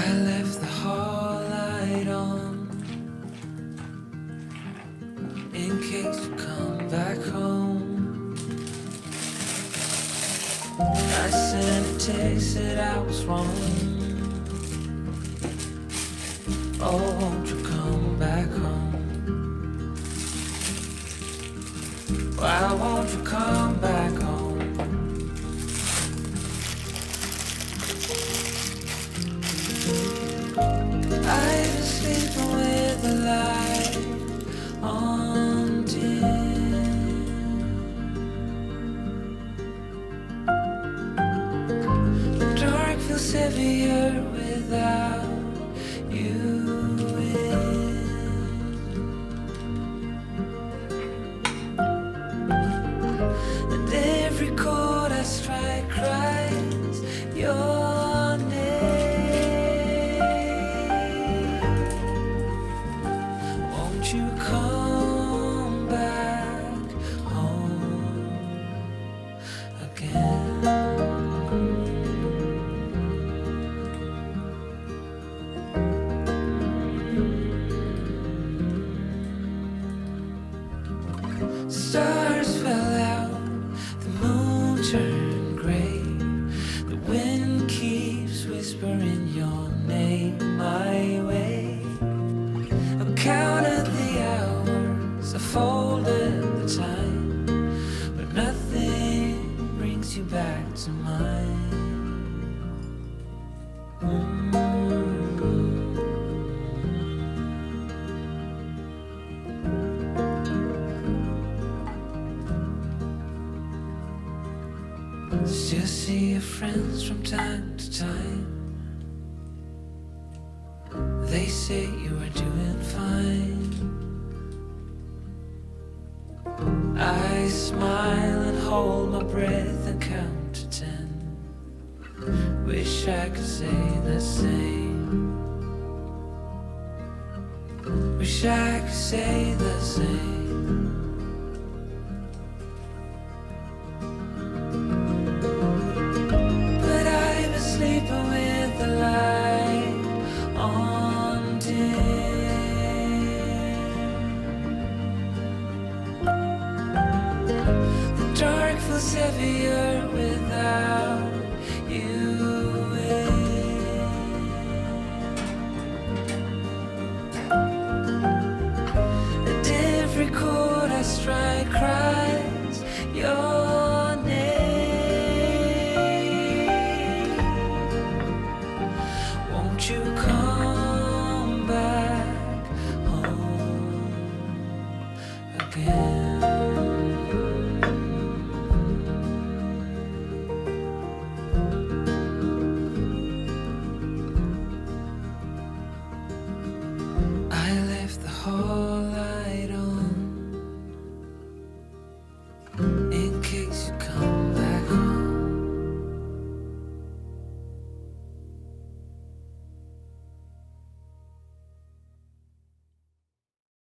I left the hall light on in case you come back home. I sent a text that I was wrong. Oh, won't you come back home? Why won't you come back home? I've been sleeping with the light on dim. The dark feels heavier without you in. And every chord I strike cries your name. Won't you come back home again? Stars fell out, the moon turned gray. The wind keeps whispering your name my way. I counted the hours, I folded the time, but nothing brings you back to mine. Still see your friends from time to time. They say you are doing fine. I smile and hold my breath and count to 10. Wish I could say the same. Wish I could say the same.